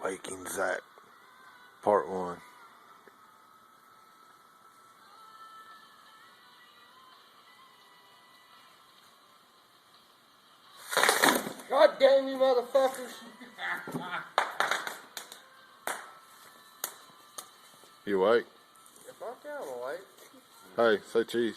Waking Zach, Part 1. God damn you motherfuckers! You awake? If I am awake. Hey, say cheese.